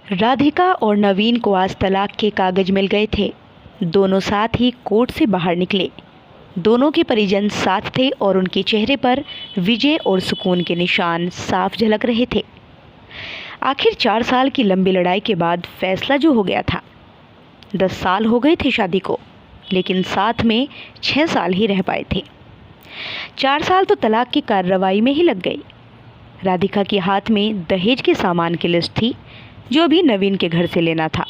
राधिका और नवीन को आज तलाक के कागज मिल गए थे। दोनों साथ ही कोर्ट से बाहर निकले। दोनों के परिजन साथ थे और उनके चेहरे पर विजय और सुकून के निशान साफ झलक रहे थे। आखिर 4 साल की लंबी लड़ाई के बाद फैसला जो हो गया था। 10 साल हो गए थे शादी को, लेकिन साथ में 6 साल ही रह पाए थे। 4 साल तो तलाक की कार्रवाई में ही लग गई। राधिका के हाथ में दहेज के सामान की लिस्ट थी जो अभी नवीन के घर से लेना था,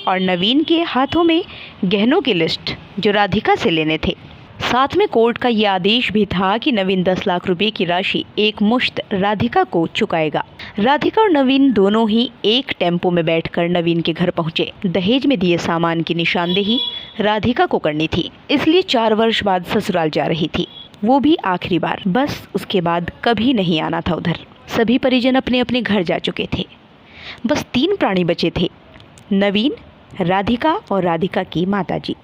और नवीन के हाथों में गहनों की लिस्ट जो राधिका से लेने थे। साथ में कोर्ट का यह आदेश भी था कि नवीन 10 लाख रुपए की राशि एक मुश्त राधिका को चुकाएगा। राधिका और नवीन दोनों ही एक टेम्पो में बैठकर नवीन के घर पहुंचे। दहेज में दिए सामान की निशानदेही राधिका को करनी थी, इसलिए 4 वर्ष बाद ससुराल जा रही थी, वो भी आखिरी बार। बस उसके बाद कभी नहीं आना था उधर। सभी परिजन अपने अपने घर जा चुके थे। बस 3 प्राणी बचे थे, नवीन, राधिका और राधिका की माताजी।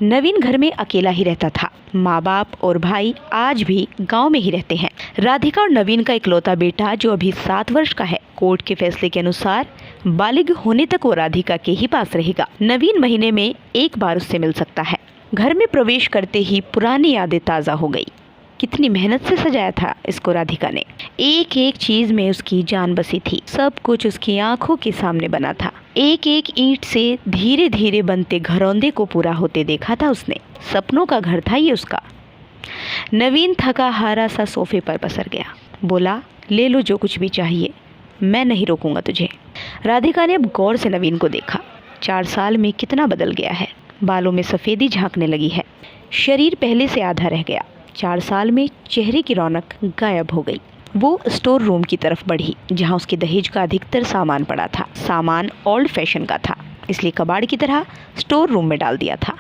नवीन घर में अकेला ही रहता था। माँ बाप और भाई आज भी गांव में ही रहते हैं। राधिका और नवीन का इकलौता बेटा जो अभी 7 वर्ष का है, कोर्ट के फैसले के अनुसार बालिग होने तक वो राधिका के ही पास रहेगा। नवीन महीने में एक बार उससे मिल सकता है। घर में प्रवेश करते ही पुरानी यादें ताज़ा हो गई। कितनी मेहनत से सजाया था इसको राधिका ने। एक एक चीज में उसकी जान बसी थी। सब कुछ उसकी आंखों के सामने बना था। एक एक ईंट से धीरे धीरे बनते घरौंदे को पूरा होते देखा था उसने। सपनों का घर था ये उसका। नवीन थका हारा सा सोफे पर पसर गया। बोला, ले लो जो कुछ भी चाहिए, मैं नहीं रोकूंगा तुझे। राधिका ने अब गौर से नवीन को देखा। 4 साल में कितना बदल गया है। बालों में सफेदी झांकने लगी है। शरीर पहले से आधा रह गया। 4 साल में चेहरे की रौनक गायब हो गई। वो स्टोर रूम की तरफ बढ़ी, जहां उसके दहेज का अधिकतर सामान पड़ा था। सामान ओल्ड फैशन का था, इसलिए कबाड़ की तरह स्टोर रूम में डाल दिया था।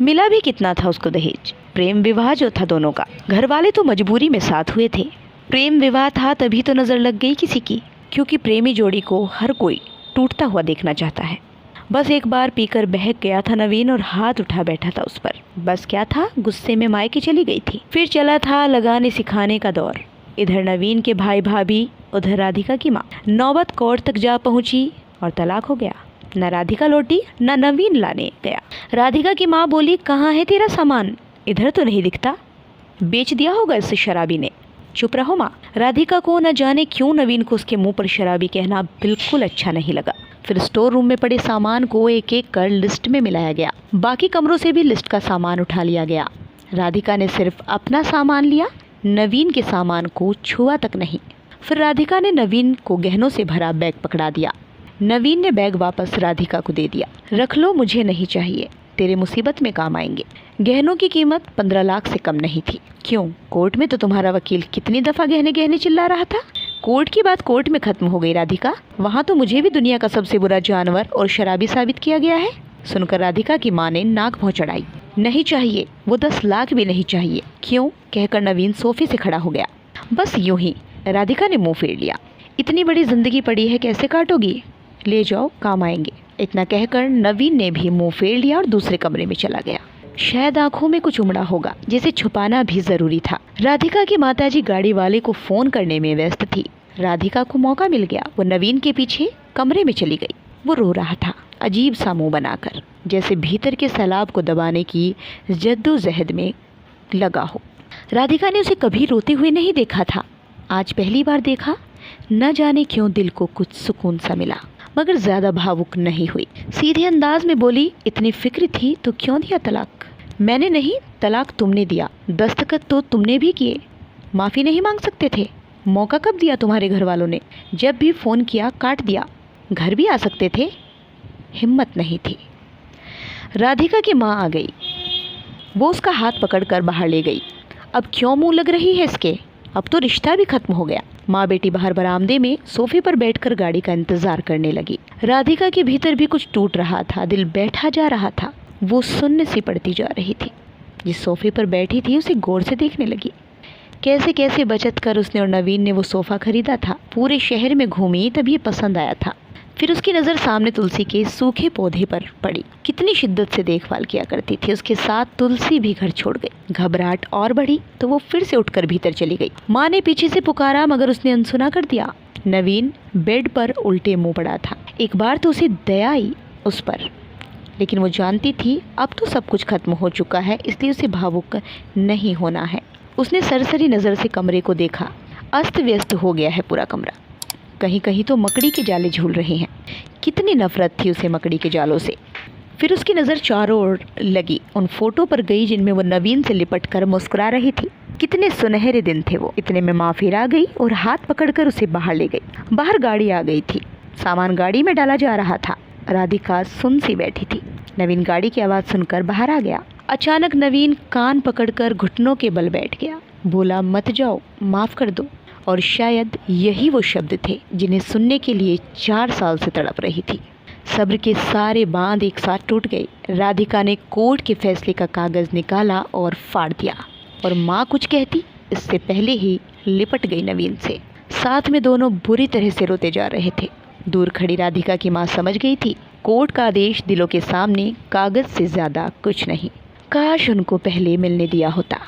मिला भी कितना था उसको दहेज? प्रेम विवाह जो था दोनों का। घर वाले तो मजबूरी में साथ हुए थे। प्रेम विवाह था तभी तो नजर लग गई किसी की, क्योंकि प्रेमी जोड़ी को हर कोई टूटता हुआ देखना चाहता है। बस एक बार पीकर बहक गया था नवीन और हाथ उठा बैठा था उस पर। बस क्या था, गुस्से में मायके चली गई थी। फिर चला था लगाने सिखाने का दौर। इधर नवीन के भाई भाभी, उधर राधिका की माँ। नौबत कोर्ट तक जा पहुंची और तलाक हो गया। न राधिका लौटी, न नवीन लाने गया। राधिका की माँ बोली, कहाँ है तेरा सामान? इधर तो नहीं दिखता, बेच दिया होगा इस शराबी ने। चुप रहो माँ। राधिका को न जाने क्यों नवीन को उसके मुंह पर शराबी कहना बिल्कुल अच्छा नहीं लगा। फिर स्टोर रूम में पड़े सामान को एक एक कर लिस्ट में मिलाया गया। बाकी कमरों से भी लिस्ट का सामान उठा लिया गया। राधिका ने सिर्फ अपना सामान लिया, नवीन के सामान को छुआ तक नहीं। फिर राधिका ने नवीन को गहनों से भरा बैग पकड़ा दिया। नवीन ने बैग वापस राधिका को दे दिया। रख लो, मुझे नहीं चाहिए, तेरे मुसीबत में काम आएंगे। गहनों की कीमत 15 लाख से कम नहीं थी। क्यों? कोर्ट में तो तुम्हारा वकील कितनी दफा गहने गहने चिल्ला रहा था। कोर्ट की बात कोर्ट में खत्म हो गई राधिका। वहाँ तो मुझे भी दुनिया का सबसे बुरा जानवर और शराबी साबित किया गया है। सुनकर राधिका की माँ ने नाक भौं चढ़ाई। नहीं चाहिए, वो 10 लाख भी नहीं चाहिए। क्यों? कहकर नवीन सोफे से खड़ा हो गया। बस यूं ही राधिका ने मुंह फेर लिया। इतनी बड़ी जिंदगी पड़ी है, कैसे काटोगी? ले जाओ, काम आएंगे। इतना कहकर नवीन ने भी मुंह फेर लिया और दूसरे कमरे में चला गया। शायद आंखों में कुछ उमड़ा होगा, जिसे छुपाना भी जरूरी था। राधिका की माताजी गाड़ी वाले को फोन करने में व्यस्त थी। राधिका को मौका मिल गया। वो नवीन के पीछे कमरे में चली गई। वो रो रहा था, अजीब सा मुंह बनाकर, जैसे भीतर के सैलाब को दबाने की जद्दोजहद में लगा हो। राधिका ने उसे कभी रोते हुए नहीं देखा था, आज पहली बार देखा। न जाने क्यों दिल को कुछ सुकून सा मिला, मगर ज्यादा भावुक नहीं हुई। सीधे अंदाज में बोली, इतनी फिक्र थी तो क्यों दिया तलाक? मैंने नहीं, तलाक तुमने दिया। दस्तखत तो तुमने भी किए। माफी नहीं मांग सकते थे? मौका कब दिया तुम्हारे घर वालों ने? जब भी फोन किया काट दिया। घर भी आ सकते थे, हिम्मत नहीं थी। राधिका की माँ आ गई। वो उसका हाथ पकड़कर बाहर ले गई। अब क्यों मुंह लग रही है इसके? अब तो रिश्ता भी खत्म हो गया। माँ बेटी बाहर बरामदे में सोफे पर बैठकर गाड़ी का इंतजार करने लगी। राधिका के भीतर भी कुछ टूट रहा था, दिल बैठा जा रहा था। वो सुन्न सी पड़ती जा रही थी। जिस सोफे पर बैठी थी उसे गौर से देखने लगी। कैसे कैसे बचत कर उसने और नवीन ने वो सोफा खरीदा था। पूरे शहर में घूमी तब ये पसंद आया था। फिर उसकी नज़र सामने तुलसी के सूखे पौधे पर पड़ी। कितनी शिद्दत से देखभाल किया करती थी। उसके साथ तुलसी भी घर छोड़ गई। घबराहट और बढ़ी तो वो फिर से उठकर भीतर चली गई। माँ ने पीछे से पुकारा, मगर उसने अनसुना कर दिया। नवीन बेड पर उल्टे मुंह पड़ा था। एक बार तो उसे दया आई उस पर, लेकिन वो जानती थी अब तो सब कुछ खत्म हो चुका है, इसलिए उसे भावुक नहीं होना है। उसने सरसरी नज़र से कमरे को देखा। अस्त व्यस्त हो गया है पूरा कमरा, कहीं कहीं तो मकड़ी के जाले झूल रहे हैं। कितनी नफरत थी उसे मकड़ी के जालों से। फिर उसकी नज़र चारों ओर लगी, उन फोटो पर गई जिनमें वो नवीन से लिपट कर मुस्कुरा रही थी। कितने सुनहरे दिन थे वो। इतने में माँ फिर आ गई और हाथ पकड़कर उसे बाहर ले गई। बाहर गाड़ी आ गई थी, सामान गाड़ी में डाला जा रहा था। राधिका सुन सी बैठी थी। नवीन गाड़ी की आवाज़ सुनकर बाहर आ गया। अचानक नवीन कान पकड़कर घुटनों के बल बैठ गया। बोला, मत जाओ, माफ़ कर दो। और शायद यही वो शब्द थे जिन्हें सुनने के लिए 4 साल से तड़प रही थी। सब्र के सारे बांध एक साथ टूट गए। राधिका ने कोर्ट के फैसले का कागज़ निकाला और फाड़ दिया, और माँ कुछ कहती इससे पहले ही लिपट गई नवीन से। साथ में दोनों बुरी तरह से रोते जा रहे थे। दूर खड़ी राधिका की माँ समझ गई थी कोर्ट का आदेश दिलों के सामने कागज़ से ज़्यादा कुछ नहीं। काश उनको पहले मिलने दिया होता।